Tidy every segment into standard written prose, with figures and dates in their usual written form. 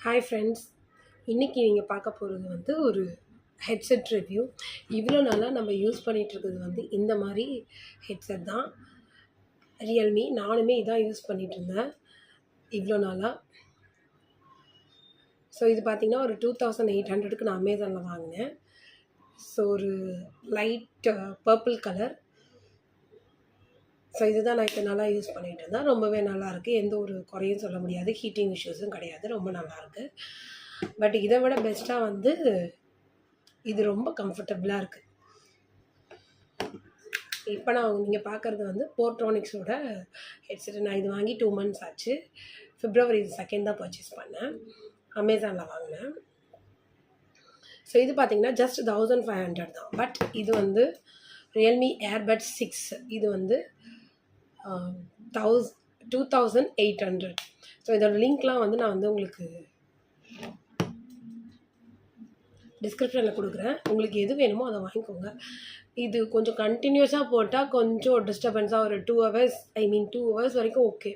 Hi friends, இன்றைக்கி நீங்கள் பார்க்க போகிறது வந்து ஒரு ஹெட்செட் ரிவ்யூ. இவ்வளோ நாளாக நம்ம யூஸ் பண்ணிகிட்ருக்கிறது வந்து இந்த மாதிரி ஹெட்செட் தான். ரியல்மி, நானுமே இதான் யூஸ் பண்ணிகிட்ருந்தேன் இவ்வளோ நாளாக. ஸோ இது பார்த்திங்கன்னா ஒரு 2800க்கு நான் அமேசானில் வாங்கினேன். ஸோ ஒரு லைட் பர்பிள் கலர். ஸோ இதுதான் நான் இத்தனை நாளாக யூஸ் பண்ணிகிட்டு இருந்தேன். ரொம்பவே நல்லாயிருக்கு, எந்த ஒரு குறையும் சொல்ல முடியாது, ஹீட்டிங் இஷ்யூஸும் கிடையாது, ரொம்ப நல்லாயிருக்கு. பட் இதை விட பெஸ்ட்டாக வந்து இது ரொம்ப கம்ஃபர்டபுளாக இருக்குது. இப்போ நீங்கள் பார்க்குறது வந்து போர்ட்ரானிக்ஸோட ஹெட்செட். நான் இது வாங்கி 2 months ஆச்சு. February 2 தான் பர்ச்சேஸ் பண்ணேன், அமேசானில் வாங்கினேன். ஸோ இது பார்த்திங்கன்னா ஜஸ்ட் 1500 தான். பட் இது வந்து ரியல்மி ஏர்பட்ஸ் 6. இது வந்து 2800. ஸோ இதோட லிங்க்லாம் வந்து நான் வந்து உங்களுக்கு டிஸ்கிரிப்ஷனில் கொடுக்குறேன். உங்களுக்கு எது வேணுமோ அதை வாங்கிக்கோங்க. இது கொஞ்சம் கண்டினியூஸாக போட்டால் கொஞ்சம் டிஸ்டர்பன்ஸாக ஒரு 2 hours வரைக்கும் ஓகே.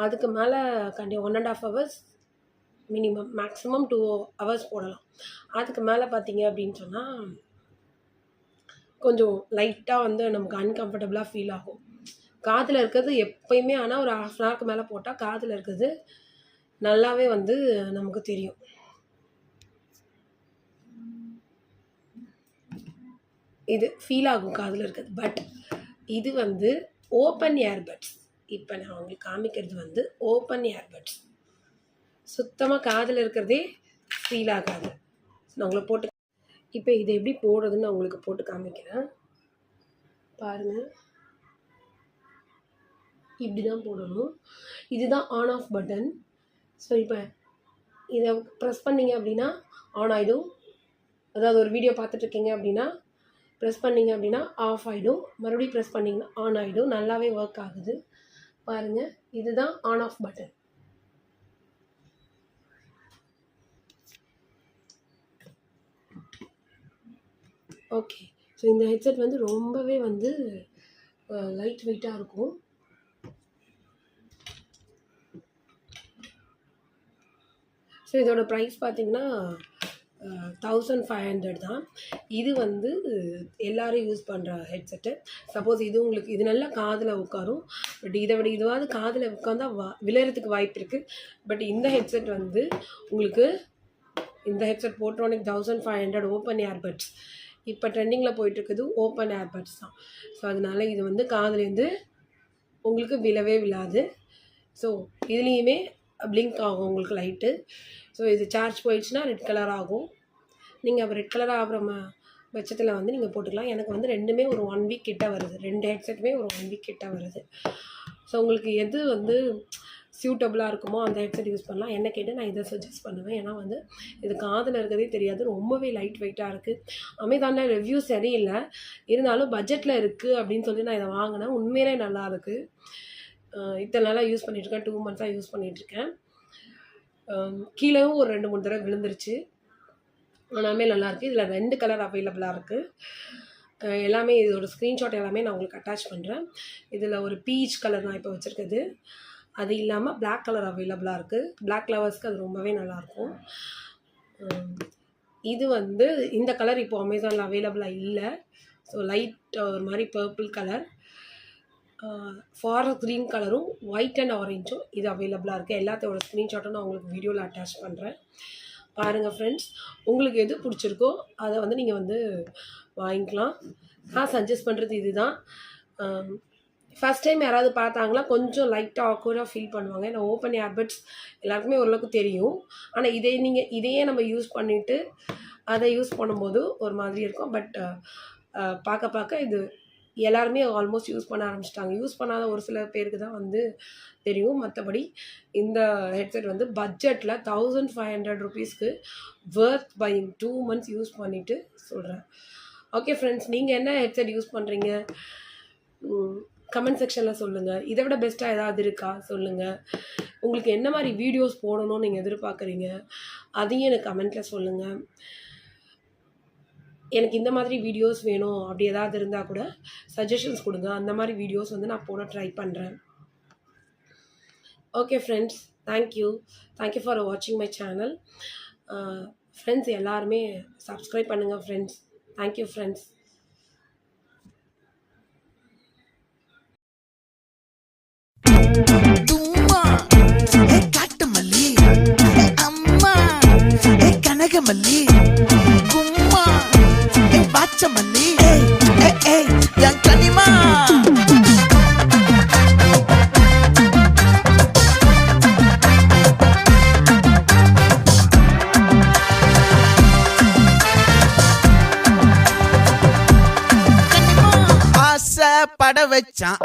அதுக்கு மேலே 1.5 hours மினிமம், மேக்ஸிமம் 2 hours போடலாம். அதுக்கு மேலே பார்த்தீங்க அப்படின்னு சொன்னால் கொஞ்சம் லைட்டாக வந்து நமக்கு அன்கம்ஃபர்டபுளாக ஃபீல் ஆகும். காதில் இருக்கிறது எப்போயுமே, ஆனால் ஒரு 1/2 hourக்கு மேலே போட்டால் காதில் இருக்கிறது நல்லாவே வந்து நமக்கு தெரியும். இது ஃபீல் ஆகும் காதில் இருக்கிறது. பட் இது வந்து ஓப்பன் இயர்பட்ஸ். இப்போ நான் உங்களுக்கு காமிக்கிறது வந்து ஓப்பன் இயர்பட்ஸ். சுத்தமாக காதில் இருக்கிறதே ஃபீல் ஆகாது. நான் உங்களை போட்டு இப்போ இதை எப்படி போடுறதுன்னு நான் உங்களுக்கு போட்டு காமிக்கிறேன் பாருங்கள். இப்படி தான் போடணும். இதுதான் ஆன் ஆஃப் பட்டன். ஸோ இப்போ இதை ப்ரெஸ் பண்ணிங்க அப்படின்னா ஆன் ஆகிடும். அதாவது ஒரு வீடியோ பார்த்துட்ருக்கீங்க அப்படின்னா ப்ரெஸ் பண்ணிங்க அப்படின்னா ஆஃப் ஆகிடும். மறுபடியும் ப்ரெஸ் பண்ணிங்கன்னா ஆன் ஆகிடும். நல்லாவே ஒர்க் ஆகுது பாருங்கள். இதுதான் on off button. Okay. So இந்த ஹெட்செட் வந்து ரொம்பவே வந்து லைட் வெயிட்டாக இருக்கும். ஸோ இதோட ப்ரைஸ் பார்த்திங்கன்னா 1500 தான். இது வந்து எல்லோரும் யூஸ் பண்ணுற ஹெட்செட்டு. சப்போஸ் இது உங்களுக்கு இது நல்லா காதில் உட்காரும். பட் இதை விட இதுவாவது காதில் உட்காந்தா விளையிறதுக்கு வாய்ப்பு இருக்குது. பட் இந்த ஹெட்செட் வந்து உங்களுக்கு இந்த ஹெட்செட் போர்ட்ரானிக் 1500 ஓப்பன் இயர்பட்ஸ். இப்போ ட்ரெண்டிங்கில் போயிட்டுருக்குது ஓப்பன் இயர்பட்ஸ் தான். ஸோ அதனால் இது வந்து காதுலேருந்து உங்களுக்கு விழவே விழாது. ஸோ இதுலேயுமே பிளிங்க் ஆகும் உங்களுக்கு லைட்டு. ஸோ இது சார்ஜ் போயிடுச்சுன்னா ரெட் கலர் ஆகும். நீங்கள் அப்போ ரெட் கலர் ஆகிற பட்சத்தில் வந்து நீங்கள் போட்டுக்கலாம். எனக்கு வந்து ரெண்டுமே ஒரு 1 week கிட்ட வருது. 2 ஹெட்செட்டுமே ஒரு 1 week கிட்ட வருது. ஸோ உங்களுக்கு எது வந்து சூட்டபுளாக இருக்குமோ அந்த ஹெட்செட் யூஸ் பண்ணலாம். என்ன கேட்டு நான் இதை சஜஸ்ட் பண்ணுவேன். ஏன்னா வந்து இது காதில் இருக்கிறதே தெரியாது, ரொம்பவே லைட் வெயிட்டாக இருக்குது. அமேசானில் ரிவ்யூ சரியில்லை, இருந்தாலும் பட்ஜெட்டில் இருக்குது அப்படின்னு சொல்லி நான் இதை வாங்கினேன். உண்மையிலே நல்லா இருக்குது. இத்தனை நாளாக யூஸ் பண்ணிகிட்ருக்கேன், 2 months யூஸ் பண்ணிகிட்ருக்கேன். கீழேவும் ஒரு 2-3 தடவை விழுந்துருச்சு, ஆனாலுமே நல்லாயிருக்கு. இதில் 2 கலர் அவைலபிளாக இருக்குது. எல்லாமே இதோட ஸ்க்ரீன்ஷாட் எல்லாமே நான் உங்களுக்கு அட்டாச் பண்ணுறேன். இதில் ஒரு பீச் கலர் நான் இப்போ வச்சுருக்குது. அது இல்லாமல் பிளாக் கலர் அவைலபிளாக இருக்குது. பிளாக் லவர்ஸ்க்கு அது ரொம்பவே நல்லாயிருக்கும். இது வந்து இந்த கலர் இப்போது அமேசானில் அவைலபிளாக இல்லை. ஸோ லைட் ஒரு மாதிரி பர்பிள் கலர், ஃபாரஸ்ட் க்ரீன் கலரும் ஒயிட் அண்ட் ஆரஞ்சும் இது அவைலபிளாக இருக்குது. எல்லாத்தோட ஸ்க்ரீன்ஷாட்டும் நான் உங்களுக்கு வீடியோவில் அட்டாச் பண்ணுறேன் பாருங்கள் ஃப்ரெண்ட்ஸ். உங்களுக்கு எது பிடிச்சிருக்கோ அதை வந்து நீங்கள் வந்து வாங்கிக்கலாம். நான் சஜஸ்ட் பண்ணுறது இது தான். ஃபஸ்ட் டைம் யாராவது பார்த்தாங்களா கொஞ்சம் லைட்டாக ஆக்வர்டாக ஃபீல் பண்ணுவாங்க. ஏன்னா ஓப்பன் இயர்பட்ஸ் எல்லாருக்குமே ஓரளவுக்கு தெரியும். ஆனால் இதையே நம்ம யூஸ் பண்ணிவிட்டு அதை யூஸ் பண்ணும்போது ஒரு மாதிரி இருக்கும். பட் பார்க்க இது எல்லாருமே ஆல்மோஸ்ட் யூஸ் பண்ண ஆரம்பிச்சிட்டாங்க. யூஸ் பண்ணாத ஒரு சில பேருக்கு தான் வந்து தெரியும். மற்றபடி இந்த ஹெட்செட் வந்து பட்ஜெட்டில் 1500 rupeesக்கு வர்த் பையிங். 2 months யூஸ் பண்ணிவிட்டு சொல்கிறேன். ஓகே ஃப்ரெண்ட்ஸ், நீங்கள் என்ன ஹெட்செட் யூஸ் பண்ணுறீங்க கமெண்ட் செக்ஷனில் சொல்லுங்கள். இதை விட பெஸ்ட்டாக ஏதாவது இருக்கா சொல்லுங்கள். உங்களுக்கு என்ன மாதிரி வீடியோஸ் போடணும்னு நீங்கள் எதிர்பார்க்குறீங்க அதையும் எனக்கு கமெண்ட்டில் சொல்லுங்கள். எனக்கு இந்த மாதிரி வீடியோஸ் வேணும் அப்படி ஏதாவது இருந்தால் கூட சஜஷன்ஸ் கொடுங்க. அந்த மாதிரி வீடியோஸ் வந்து நான் போட ட்ரை பண்ணுறேன். ஓகே ஃப்ரெண்ட்ஸ், தேங்க்யூ ஃபார் வாட்சிங் மை சேனல். ஃப்ரெண்ட்ஸ் எல்லாருமே சப்ஸ்கிரைப் பண்ணுங்கள் ஃப்ரெண்ட்ஸ். Thank you friends. தும்மா காட்டு மல்லி, அம்மா கனகமல்லி, கும்மா பாச்ச மல்லி, என் கனிமா. ஆசை பட வச்சான்